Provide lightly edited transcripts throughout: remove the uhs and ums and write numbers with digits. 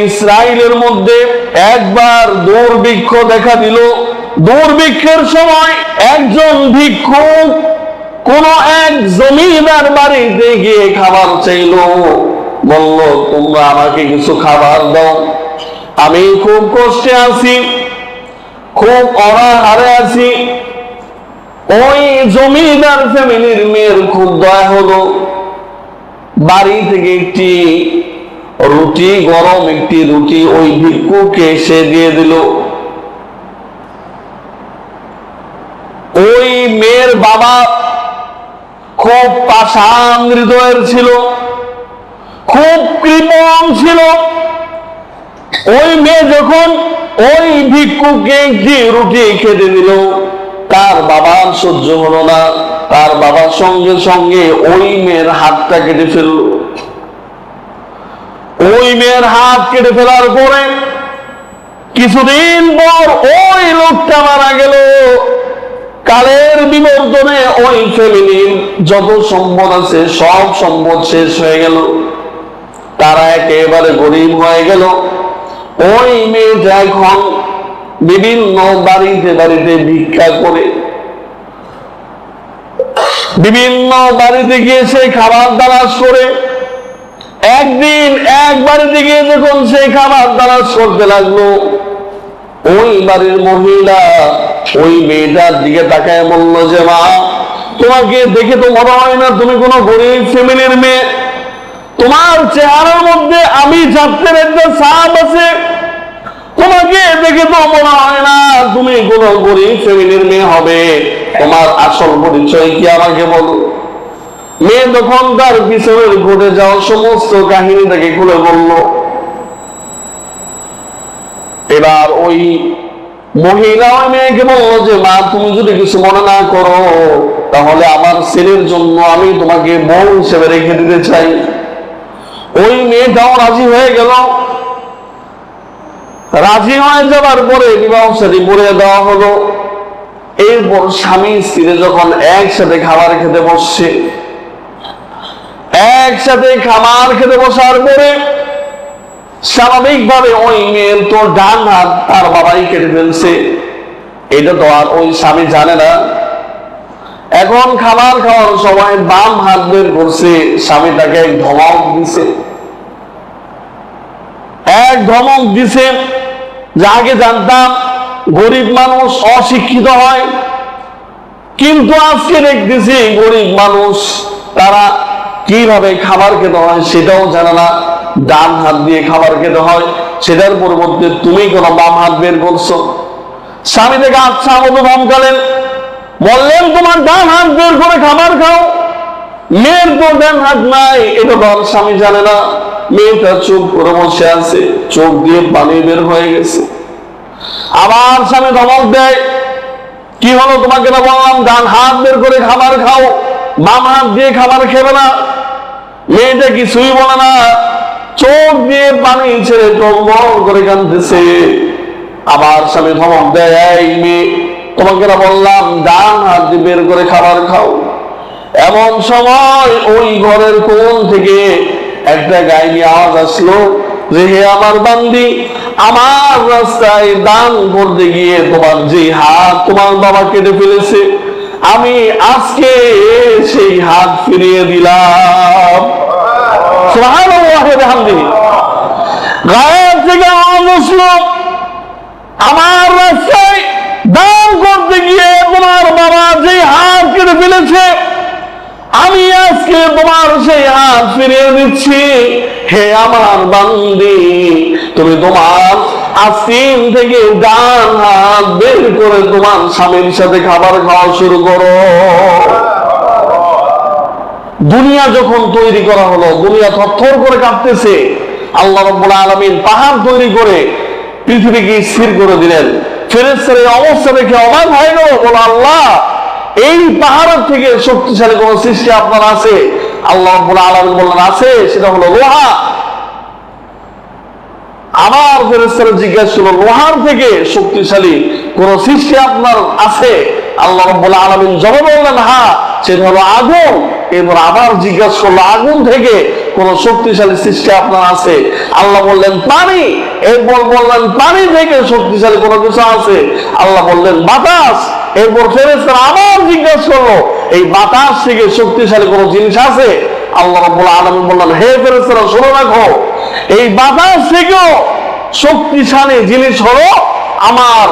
ইসরায়েলের মধ্যে একবার দুর্ভিক্ষ দেখা দিল। দুর্ভিক্ষের সময় একজন ভিক্ষুক কোন এক জমিদার বাড়িতে গিয়ে খাবার চাইল। বলল, তোমরা আমাকে কিছু খাবার দাও, আমি খুব কষ্টে আছি, খুব অনাহারে আছি। ওই জমিদার ফ্যামিলির মেয়ের খুব দয়া হলো, বাড়ি থেকে একটি রুটি, গরম একটি রুটি ওই ভিক্ষুককে সে দিয়ে দিল। ওই মেয়ের বাবা খুব পাষাণ হৃদয়ের ছিল, খুব কৃপণ ছিল। ওই মেয়ে যখন ওই ভিক্ষুককে একটি রুটি খেতে দিল, তার বাবার সহ্য হলো না। তার বাবার সঙ্গে সঙ্গে ওই মেয়ের হাতটা কেটে ফেলল। ওই মেয়ের হাত কেটে ফেলার পরে কিছুদিন পর ওই লোকটা মারা গেল। কালের বিবর্তনে ওই ফ্যামিলির যত সম্পদ আছে সব সম্পদ শেষ হয়ে গেল, তারা একেবারে গরিব হয়ে গেল। ওই মেয়েটা এখন বিভিন্ন বাড়িতে বাড়িতে ভিক্ষা করে, বিভিন্ন বাড়িতে গিয়ে সে খাবার তালাশ করে। একদিন এক বাড়িতে গিয়ে যখন সে খাবার তালাশ করতে লাগলো, ওই বাড়ির মহিলা ওই মেয়েটার দিকে তাকায় বলল যে, মা, তোমাকে দেখে তো মনে হয় না তুমি কোনো গরিব ফ্যামিলির মেয়ে। তোমার চেহারার মধ্যে আমি জাতের একটা ছাপ আছে, তোমাকে দেখে তো মনে হয় না তুমি কোনো গরিব ফ্যামিলির মেয়ে হবে। তোমার আসল পরিচয় কি আমাকে বলো। মেয়ে তখন তার পিছনের ঘটে যাওয়া সমস্ত কাহিনী তাকে খুলে বলল। এবার ওই মহিলা ওই মেয়েকে বললো যে, মা, তুমি যদি কিছু মনে না করো তাহলে আমার ছেলের জন্য আমি তোমাকে বউ হিসেবে রেখে দিতে চাই। ওই মেয়েটাও রাজি হয়ে গেল। রাজি হয়ে যাবার পরে বিবাহ শাদী পড়িয়ে দেওয়া হলো। এরপর স্বামী স্ত্রী যখন একসাথে খাবার খেতে বসছে, একসাথে খাবার খেতে বসার পরে স্বাভাবিকভাবে ওই মেয়ের তো ডান হাত তার বাবাই কেটে ফেলছে। এটা তো আর ওই স্বামী জানে না। এখন খাবার খাওয়ার সময় বাম হাত বের করছে, স্বামী তাকে এক ধমক দিছে। এক ধমক দিছে যে, আগে জানতাম গরিব মানুষ অশিক্ষিত হয়, কিন্তু আজকে দেখতেছি গরিব মানুষ তারা কিভাবে খাবার খেতে হয় সেটাও জানে না, ডান হাত দিয়ে খাবার খেতে হয়। সেটার পরিবর্তে তুমি কোনো বাম হাত বের করছো। স্বামী থেকে আচ্ছা মতো ধমকালেন, বললেন, তোমার ডান হাত বের করে খাবার খাও। মেয়ের তো ডান হাত নাই, এটা তো স্বামী জানে না। মেয়েটা চুপ করে বসে আছে, চোখ দিয়ে পানি বের হয়ে গেছে। আবার স্বামী ধমক দেয়, কি হলো, তোমাকে না বললাম ডান হাত বের করে খাবার খাও, বাম হাত দিয়ে খাবার খেবে না। মেয়েটা কিছুই বলে না, চোখ দিয়ে পানি ছেড়ে টলমল করে কাঁদতেছে। আবার স্বামী ধমক দেয়, এই মেয়ে, তোমাকে না বললাম ডান হাত দিয়ে বের করে খাবার খাও। এমন সময় ওই ঘরের কোণ থেকে একটা গাইনি আওয়াজ আসলো যে, হে আমার বান্দি, আমার রাস্তায় দান করতে গিয়ে তোমার যে হাত তোমার বাবা কেটে ফেলেছে, আমি আজকে সেই হাত ফিরিয়ে দিলাম। সুবহানাল্লাহ ওয়া বিহামদিহি। গায়েব থেকে আওয়াজ আসলো, আমার রাস্তায় দান করতে গিয়ে তোমার বাবা যে হাত কেটে ফেলেছে, আমি আজকে তোমার সেই হাত ফিরিয়ে দিচ্ছি। হে আমার বান্দি, তুমি তোমার আজদিন থেকে ডান হাত বের করে তোমার স্বামীর সাথে খাবার খাওয়া শুরু করো। দুনিয়া যখন তৈরি করা হলো, দুনিয়া থরথর করে কাঁপতেছে। আল্লাহ রাব্বুল আলামিন পাহাড় তৈরি করে পৃথিবীকে স্থির করে দিলেন। ফেরেশতার এই অবস্থা দেখে অবাক হয়ে গেল, বলে, আল্লাহ, এই পাহাড়ের থেকে শক্তিশালী কোন সৃষ্টি আপনার আছে? আল্লাহ রাব্বুল আলামিন বললেন, আছে, সেটা হলো লোহা। আবার ফেরেশতারা জিজ্ঞাসা করল, লোহার থেকে শক্তিশালী কোন সৃষ্টি আপনার আছে? আল্লাহ রাব্বুল আলামিন জবাব বললেন, হ্যাঁ, সেটা হলো আগুন। এরপর আবার জিজ্ঞাসা করলো, আগুন থেকে কোন শক্তিশালী সৃষ্টি আপনার আছে? আল্লাহ বললেন পানি, এরপর বললেন পানি থেকে শক্তিশালী কোনো কিছু আছে? আল্লাহ বললেন বাতাস। এরপর ফেরেশতারা আবার জিজ্ঞাসা করলো এই বাতাস থেকে শক্তিশালী কোনো জিনিস আছে? আল্লাহ রাব্বুল আলামিন বললেন হে ফেরেশতারা শুনে রাখো, এই বাতাস থেকেও শক্তিশালী জিনিস হলো আমার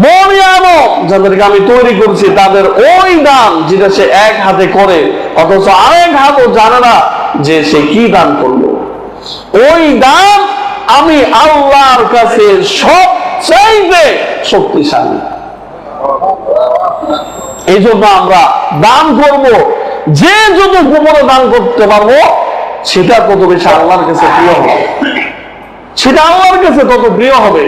বনি আদম যাদেরকে আমি তৈরি করছি, তাদের ওই দান যেটা সে এক হাতে করে অথচ আরেক হাতও জানে না যে সে কি দান করলো। ওই দান আমি আল্লাহর কাছে সবচাইতে শক্তিশালী। এই জন্য আমরা দান করব, যে যত গোপনে দান করতে পারবো সেটা তত বেশি আল্লাহর কাছে প্রিয় হবে, সেটা আল্লাহর কাছে তত প্রিয় হবে।